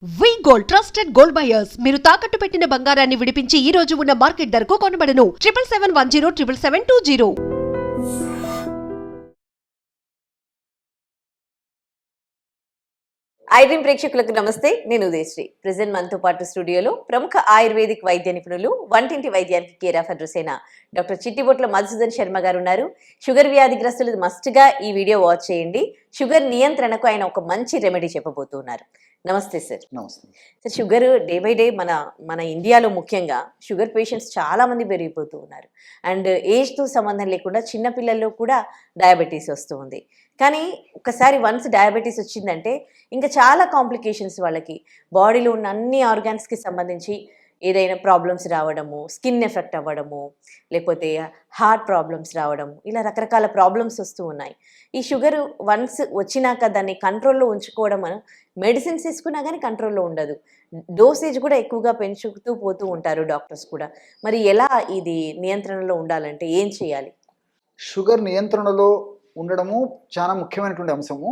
వి gold trusted gold buyers మీరు తాకట్టు పెట్టిన బంగారాన్ని విడిపించి ఈ రోజు ఉన్న మార్కెట్ ధరకు కొనబడను 7771077720. ఐడ్రీమ్ ప్రేక్షకులకు నమస్తే. నేను ఉదయశ్రీ. ప్రెజెంట్ మనతో పాటు స్టూడియోలో ప్రముఖ ఆయుర్వేదిక్ వైద్య నిపుణులు, వంటింటి వైద్యానికి కేర్ ఆఫ్ అడ్రస్ అయిన డాక్టర్ చిట్టిబొట్ల మధుసూదన్ శర్మ గారు ఉన్నారు. షుగర్ వ్యాధిగ్రస్తులు మస్ట్ గా ఈ వీడియో వాచ్ చేయండి. షుగర్ నియంత్రణకు ఆయన ఒక మంచి రెమెడీ చెప్పబోతున్నారు. నమస్తే సార్. నమస్తే sir, sugar day by day మన ఇండియాలో ముఖ్యంగా షుగర్ పేషెంట్స్ చాలా మంది పెరిగిపోతూ ఉన్నారు. అండ్ ఏజ్తో సంబంధం లేకుండా చిన్నపిల్లల్లో కూడా డయాబెటీస్ వస్తూ ఉంది. కానీ ఒకసారి వన్స్ డయాబెటీస్ వచ్చిందంటే ఇంకా చాలా కాంప్లికేషన్స్, వాళ్ళకి బాడీలో ఉన్న అన్ని ఆర్గాన్స్కి సంబంధించి ఏదైనా ప్రాబ్లమ్స్ రావడము, స్కిన్ ఎఫెక్ట్ అవ్వడము, లేకపోతే హార్ట్ ప్రాబ్లమ్స్ రావడము, ఇలా రకరకాల ప్రాబ్లమ్స్ వస్తూ ఉన్నాయి. ఈ షుగర్ వన్స్ వచ్చినాక దాన్ని కంట్రోల్లో ఉంచుకోవడం, మెడిసిన్స్ తీసుకున్నా కానీ కంట్రోల్లో ఉండదు. డోసేజ్ కూడా ఎక్కువగా పెంచుతూ పోతూ ఉంటారు డాక్టర్స్ కూడా. మరి ఎలా ఇది నియంత్రణలో ఉండాలంటే ఏం చేయాలి? షుగర్ నియంత్రణలో ఉండడము చాలా ముఖ్యమైనటువంటి అంశము.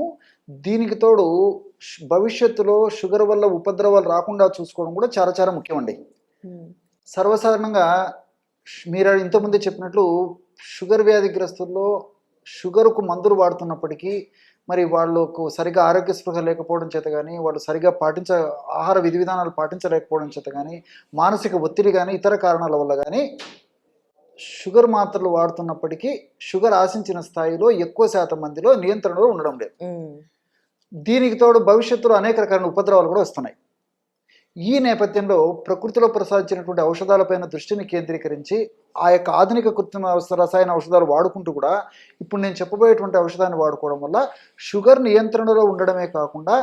దీనికి తోడు భవిష్యత్తులో షుగర్ వల్ల ఉపద్రవాలు రాకుండా చూసుకోవడం కూడా చాలా చాలా ముఖ్యమండి. సర్వసాధారణంగా మీరు ఇంతకుముందే చెప్పినట్లు షుగర్ వ్యాధిగ్రస్తుల్లో షుగర్కు మందులు వాడుతున్నప్పటికీ మరి వాళ్ళకు సరిగా ఆరోగ్య స్పృహ లేకపోవడం చేత కానీ, వాళ్ళు సరిగా ఆహార విధి విధానాలు పాటించలేకపోవడం చేత కానీ, మానసిక ఒత్తిడి కానీ, ఇతర కారణాల వల్ల కానీ షుగర్ మాత్రలు వాడుతున్నప్పటికీ షుగర్ ఆశించిన స్థాయిలో ఎక్కువ శాతం మందిలో నియంత్రణలో ఉండడం లేదు. దీనికి తోడు భవిష్యత్తులో అనేక రకాల ఉపద్రవాలు కూడా వస్తున్నాయి. ఈ నేపథ్యంలో ప్రకృతిలో ప్రసాదించినటువంటి ఔషధాలపైన దృష్టిని కేంద్రీకరించి ఆ యొక్క ఆధునిక కృత్రిమ రసాయన ఔషధాలు వాడుకుంటూ కూడా ఇప్పుడు నేను చెప్పబోయేటువంటి ఔషధాన్ని వాడుకోవడం వల్ల షుగర్ నియంత్రణలో ఉండడమే కాకుండా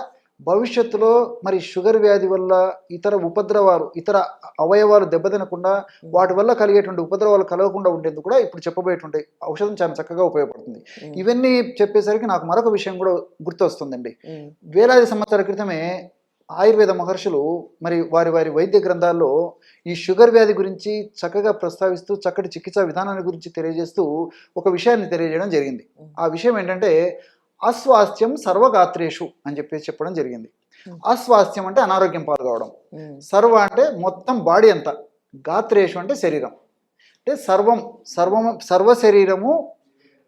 భవిష్యత్తులో మరి షుగర్ వ్యాధి వల్ల ఇతర ఉపద్రవాలు, ఇతర అవయవాలు దెబ్బతినకుండా వాటి వల్ల కలిగేటువంటి ఉపద్రవాలు కలగకుండా ఉండేందుకు కూడా ఇప్పుడు చెప్పబోయేటువంటి ఔషధం చాలా చక్కగా ఉపయోగపడుతుంది. ఇవన్నీ చెప్పేసరికి నాకు మరొక విషయం కూడా గుర్తొస్తుందండి. వేలాది సంవత్సరాల క్రితమే ఆయుర్వేద మహర్షులు మరి వారి వారి వైద్య గ్రంథాల్లో ఈ షుగర్ వ్యాధి గురించి చక్కగా ప్రస్తావిస్తూ చక్కటి చికిత్సా విధానాన్ని గురించి తెలియజేస్తూ ఒక విషయాన్ని తెలియజేయడం జరిగింది. ఆ విషయం ఏంటంటే అస్వాస్థ్యం సర్వగాత్రేషు అని చెప్పడం జరిగింది. అస్వాస్థ్యం అంటే అనారోగ్యం పాల్గొవడం, సర్వ అంటే మొత్తం బాడీ అంతా, గాత్రేషు అంటే శరీరం. అంటే సర్వ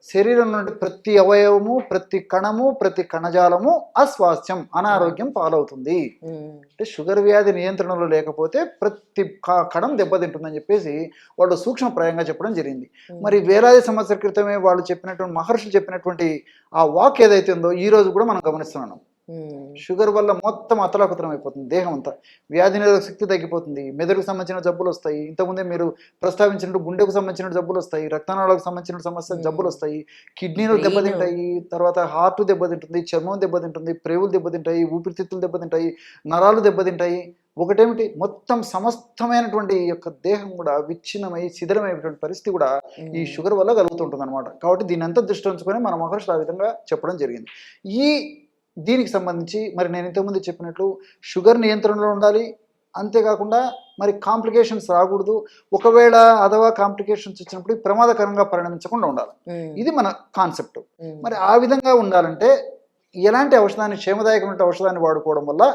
శరీరం నుండి ప్రతి అవయవము, ప్రతి కణము, ప్రతి కణజాలము అస్వాస్థ్యం, అనారోగ్యం పాలవుతుంది. అంటే షుగర్ వ్యాధి నియంత్రణలో లేకపోతే ప్రతి కణం దెబ్బతింటుందని చెప్పేసి వాళ్ళు సూక్ష్మప్రాయంగా చెప్పడం జరిగింది. మరి వేలాది సంవత్సరాల క్రితమే వాళ్ళు చెప్పినటువంటి మహర్షులు చెప్పినటువంటి ఆ వాక్ ఏదైతే ఉందో ఈ రోజు కూడా మనం గమనిస్తున్నాం. షుగర్ వల్ల మొత్తం అతలాకుతలం అయిపోతుంది, దేహం అంతా వ్యాధి నిరోధక శక్తి తగ్గిపోతుంది, మెదడుకు సంబంధించిన జబ్బులు వస్తాయి, ఇంతకుముందే మీరు ప్రస్తావించినట్టు గుండెకు సంబంధించిన జబ్బులు వస్తాయి, రక్తనాళాలకు సంబంధించిన జబ్బులు వస్తాయి, కిడ్నీలు దెబ్బతింటాయి, తర్వాత హార్ట్ దెబ్బతింటుంది, చర్మం దెబ్బతింటుంది, ప్రేవులు దెబ్బతింటాయి, ఊపిరితిత్తులు దెబ్బతింటాయి, నరాలు దెబ్బతింటాయి. ఒకటేమిటి మొత్తం సమస్తమైనటువంటి యొక్క దేహం కూడా విచ్ఛిన్నమై శిథిలమైనటువంటి పరిస్థితి కూడా ఈ షుగర్ వల్ల కలుగుతుంటుంది అనమాట. కాబట్టి దీని అంతా దృష్టి ఉంచుకొని మన మహర్షులు ఆ విధంగా చెప్పడం జరిగింది. దీనికి సంబంధించి మరి నేను ఇంతకుముందు చెప్పినట్లు షుగర్ నియంత్రణలో ఉండాలి. అంతేకాకుండా మరి కాంప్లికేషన్స్ రాకూడదు. ఒకవేళ అథవా కాంప్లికేషన్స్ వచ్చినప్పుడు ప్రమాదకరంగా పరిణమించకుండా ఉండాలి. ఇది మన కాన్సెప్ట్. మరి ఆ విధంగా ఉండాలంటే ఎలాంటి ఔషధాన్ని, క్షేమదాయకమైన ఔషధాన్ని వాడుకోవడం వల్ల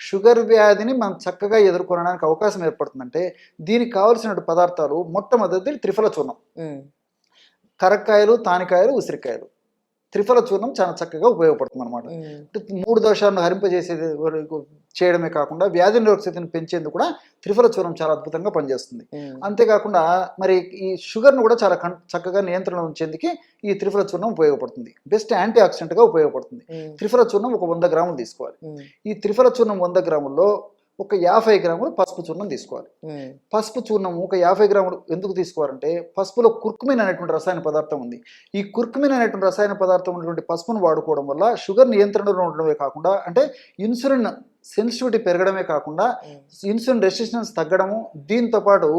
షుగర్ వ్యాధిని మనం చక్కగా ఎదుర్కొనడానికి అవకాశం ఏర్పడుతుందంటే దీనికి కావలసిన పదార్థాలు మొట్టమొదటి త్రిఫల చూర్ణం. కరక్కాయలు, తానికాయలు, ఉసిరికాయలు, త్రిఫల చూర్ణం చాలా చక్కగా ఉపయోగపడుతుంది అనమాట. 3 దోషాలను చేయడమే కాకుండా వ్యాధి నిరోధక శక్తిని పెంచేందుకు కూడా త్రిఫల చూర్ణం చాలా అద్భుతంగా పనిచేస్తుంది. అంతేకాకుండా మరి ఈ షుగర్ను కూడా చాలా చక్కగా నియంత్రణ ఉంచేందుకు ఈ త్రిఫల చూర్ణం ఉపయోగపడుతుంది. బెస్ట్ యాంటీ ఆక్సిడెంట్గా ఉపయోగపడుతుంది. త్రిఫల చూర్ణం ఒక 100 గ్రాములు తీసుకోవాలి. ఈ త్రిఫల చూర్ణం 100 గ్రాముల్లో ఒక 50 గ్రాములు పసుపు చూర్ణం తీసుకోవాలి. పసుపు చూర్ణం ఒక 50 గ్రాములు ఎందుకు తీసుకోవాలంటే పసుపులో కుర్కుమిన్ అనేటువంటి రసాయన పదార్థం ఉంది. ఈ కుర్కుమిన్ అనేటువంటి రసాయన పదార్థం ఉన్నటువంటి పసుపును వాడుకోవడం వల్ల షుగర్ నియంత్రణలో ఉండడమే కాకుండా, అంటే ఇన్సులిన్ సెన్సిటివిటీ పెరగడమే కాకుండా ఇన్సులిన్ రెసిస్టెన్స్ తగ్గడము, దీంతో పాటు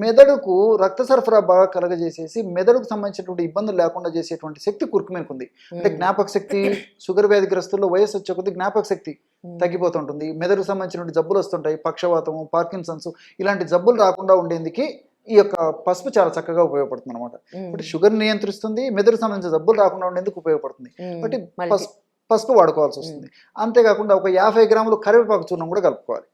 మెదడుకు రక్త సరఫరా బాగా కలగజేసేసి మెదడుకు సంబంధించినటువంటి ఇబ్బందులు లేకుండా చేసేటువంటి శక్తి కుర్కుమిన్కు ఉంది. అంటే జ్ఞాపక శక్తి, షుగర్ వ్యాధిగ్రస్తుల్లో వయసు వచ్చే కొద్ది జ్ఞాపక శక్తి తగ్గిపోతుంటుంది, మెదడుకు సంబంధించినటువంటి జబ్బులు వస్తుంటాయి, పక్షవాతము, పార్కిన్సన్స్ ఇలాంటి జబ్బులు రాకుండా ఉండేందుకు ఈ యొక్క పసుపు చాలా చక్కగా ఉపయోగపడుతుంది అనమాట. బట్ షుగర్ నియంత్రిస్తుంది, మెదడుకు సంబంధించిన జబ్బులు రాకుండా ఉండేందుకు ఉపయోగపడుతుంది. బట్ పసుపు వాడుకోవాల్సి వస్తుంది. అంతేకాకుండా ఒక 50 గ్రాములు కరివేపాకు చూర్ణం కూడా కలుపుకోవాలి.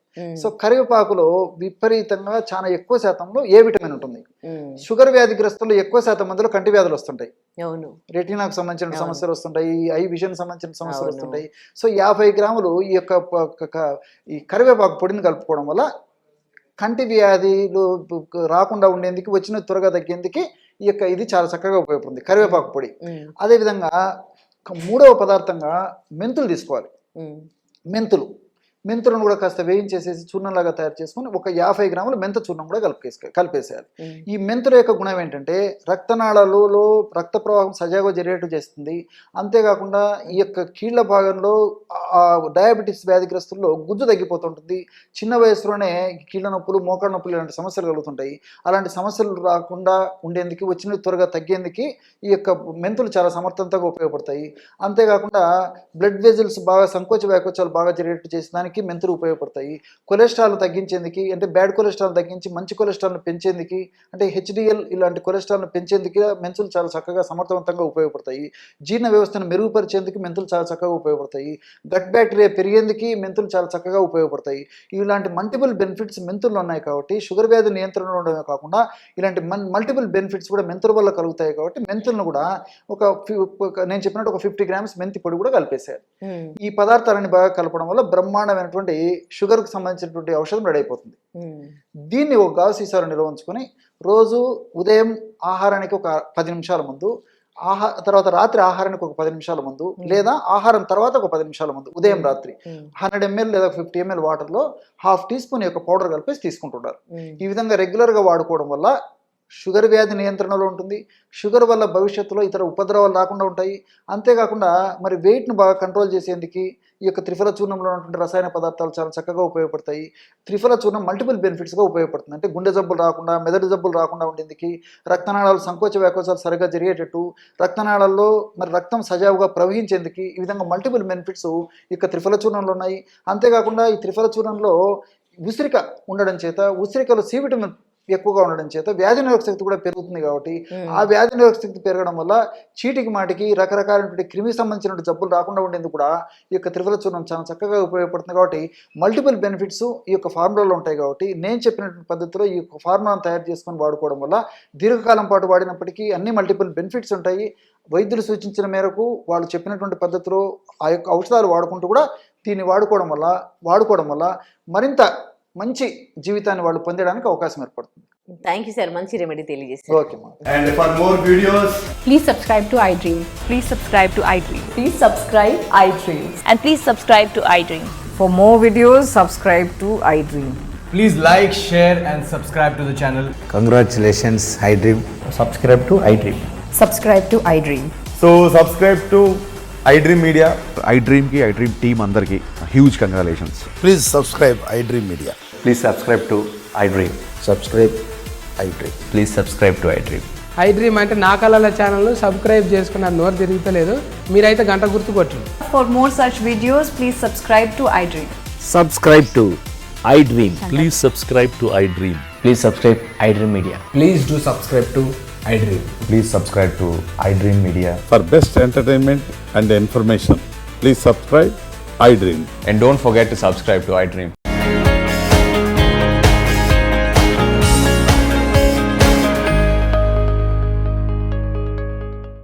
సో కరివేపాకులో విపరీతంగా చాలా ఎక్కువ శాతంలో ఏ విటమిన్ ఉంటుంది. షుగర్ వ్యాధిగ్రస్తులు ఎక్కువ శాతం మందిలో కంటి వ్యాధులు వస్తుంటాయి, రెటీనాకు సంబంధించిన సమస్యలు వస్తుంటాయి, ఐ విజన్ సంబంధించిన సమస్యలు వస్తుంటాయి. సో 50 గ్రాములు ఈ కరివేపాకు పొడిని కలుపుకోవడం వల్ల కంటి వ్యాధులు రాకుండా ఉండేందుకు, వచ్చిన త్వరగా తగ్గేందుకు ఇది చాలా చక్కగా ఉపయోగపడుతుంది కరివేపాకు పొడి. అదేవిధంగా మూడవ పదార్థంగా మెంతులు తీసుకోవాలి. మెంతులను కూడా కాస్త వేయించేసేసి చూర్ణంలాగా తయారు చేసుకుని ఒక 50 గ్రాములు మెంత చూర్ణం కూడా కలిపేసేయాలి. ఈ మెంతుల యొక్క గుణం ఏంటంటే రక్తనాళాలలో రక్త ప్రవాహం సజావుగా జరిగేట్టు చేస్తుంది. అంతేకాకుండా ఈ యొక్క కీళ్ల భాగంలో డయాబెటీస్ వ్యాధిగ్రస్తుల్లో గుజ్జు తగ్గిపోతుంటుంది. చిన్న వయసులోనే కీళ్ల నొప్పులు, మోకాళ్ళ నొప్పులు ఇలాంటి సమస్యలు కలుగుతుంటాయి. అలాంటి సమస్యలు రాకుండా ఉండేందుకు, వచ్చిన త్వరగా తగ్గేందుకు ఈ యొక్క మెంతులు చాలా సమర్థవంతంగా ఉపయోగపడతాయి. అంతేకాకుండా బ్లడ్ వెజల్స్ బాగా సంకోచ వ్యాకోచాలు బాగా జరిగేట్టు చేసేదానికి మెంతులు ఉపయోగపడతాయి. కొలెస్ట్రాల్ తగ్గించేందుకు, అంటే బ్యాడ్ కొలెస్ట్రాల్ తగ్గించి మంచి కొలెస్ట్రాల్ను పెంచేందుకు, అంటే HDL ఇలాంటి కొలెస్ట్రాల్ను పెంచేందుకు మెంతులు చాలా చక్కగా సమర్థవంతంగా ఉపయోగపడతాయి. జీర్ణ వ్యవస్థను మెరుగుపరిచేందుకు మెంతులు చాలా చక్కగా ఉపయోగపడతాయి. గట్ బ్యాక్టీరియా పెరిగేందుకు మెంతులు చాలా చక్కగా ఉపయోగపడతాయి. ఇలాంటి మల్టిపుల్ బెనిఫిట్స్ మెంతుల్లో ఉన్నాయి కాబట్టి షుగర్ వ్యాధి నియంత్రణలో ఉండడమే కాకుండా ఇలాంటి మల్టిపుల్ బెనిఫిట్స్ కూడా మెంతుల వల్ల కలుగుతాయి. కాబట్టి మెంతులను కూడా నేను చెప్పినట్టు ఒక 50 గ్రామ్స్ మెంతి పొడి కూడా కలిపేశారు. ఈ పదార్థాలని బాగా కలపడం వల్ల బ్రహ్మాండమైనటువంటి షుగర్కి సంబంధించినటువంటి ఔషధం రెడీ అయిపోతుంది. దీన్ని ఒక గాజు సీసాలో నిల్వ ఉంచుకొని రోజు ఉదయం ఆహారానికి ఒక 10 నిమిషాల ముందు, తర్వాత రాత్రి ఆహారానికి ఒక 10 నిమిషాల ముందు, లేదా ఆహారం తర్వాత ఒక 10 నిమిషాల ముందు, ఉదయం రాత్రి 100 ml లేదా 50 ml వాటర్లో 1/2 టీ స్పూన్ యొక్క పౌడర్ కలిపేసి తీసుకుంటుంటారు. ఈ విధంగా రెగ్యులర్గా వాడుకోవడం వల్ల షుగర్ వ్యాధి నియంత్రణలో ఉంటుంది. షుగర్ వల్ల భవిష్యత్తులో ఇతర ఉపద్రవాలు రాకుండా ఉంటాయి. అంతేకాకుండా మరి వెయిట్ను బాగా కంట్రోల్ చేసేందుకు ఈ యొక్క త్రిఫల చూర్ణంలో ఉన్నటువంటి రసాయన పదార్థాలు చాలా చక్కగా ఉపయోగపడతాయి. త్రిఫల చూర్ణం మల్టిపుల్ బెనిఫిట్స్గా ఉపయోగపడుతుంది. అంటే గుండె జబ్బులు రాకుండా, మెదడు జబ్బులు రాకుండా ఉండేందుకు, రక్తనాళాలు సంకోచ వ్యాకోచాలు సరిగ్గా జరిగేటట్టు, రక్తనాళాల్లో మరి రక్తం సజావుగా ప్రవహించేందుకు, ఈ విధంగా మల్టిపుల్ బెనిఫిట్స్ ఈ యొక్క త్రిఫల చూర్ణంలో ఉన్నాయి. అంతేకాకుండా ఈ త్రిఫల చూర్ణంలో ఉసిరిక ఉండడం చేత, ఉసిరికలో సి విటమిన్ ఎక్కువగా ఉండడం చేత వ్యాధి నిరోధక శక్తి కూడా పెరుగుతుంది. కాబట్టి ఆ వ్యాధి నిరోధక శక్తి పెరగడం వల్ల చీటికి మాటికి రకరకాలైనటువంటి క్రిమి సంబంధించిన జబ్బులు రాకుండా ఉండేందుకు కూడా ఈ యొక్క త్రిఫల చూర్ణం చాలా చక్కగా ఉపయోగపడుతుంది. కాబట్టి మల్టిపుల్ బెనిఫిట్స్ ఈ యొక్క ఫార్ములాలో ఉంటాయి. కాబట్టి నేను చెప్పినటువంటి పద్ధతిలో ఈ యొక్క ఫార్ములాను తయారు చేసుకొని వాడుకోవడం వల్ల దీర్ఘకాలం పాటు వాడినప్పటికీ అన్ని మల్టిపుల్ బెనిఫిట్స్ ఉంటాయి. వైద్యులు సూచించిన మేరకు వాళ్ళు చెప్పినటువంటి పద్ధతిలో ఆ యొక్క ఔషధాలు వాడుకుంటూ కూడా దీన్ని వాడుకోవడం వల్ల మరింత మంచి జీవితాన్ని వాళ్ళు పొందడానికి అవకాశం ఏర్పడుతుంది. థ్యాంక్ యూ సార్, మంచి రెమెడీ తెలియజేస్తారు. ఓకే మా. And for more videos, Please subscribe to iDream. Please subscribe to iDream. Please subscribe iDream. And please subscribe to iDream. For more videos, subscribe to iDream. please like, share and subscribe to the channel. Congratulations, iDream. Subscribe to iDream. Subscribe to iDream. So subscribe to iDream Media. iDream team అందరికి huge congratulations. Please subscribe iDream Media. Please subscribe to iDream. Subscribe iDream. Please subscribe to iDream. iDream అంటే నా కళల ఛానల్ను subscribe చేసుకున్న నోరు తిరుగుతలేదు, మీరైతే గంట గుర్తు కొట్టండి. For more such videos, please subscribe to iDream. Subscribe to iDream. Please subscribe to iDream. Please subscribe iDream Media. Please do subscribe to iDream. Please subscribe to iDream Media. For best entertainment and information, please subscribe iDream. And don't forget to subscribe to iDream.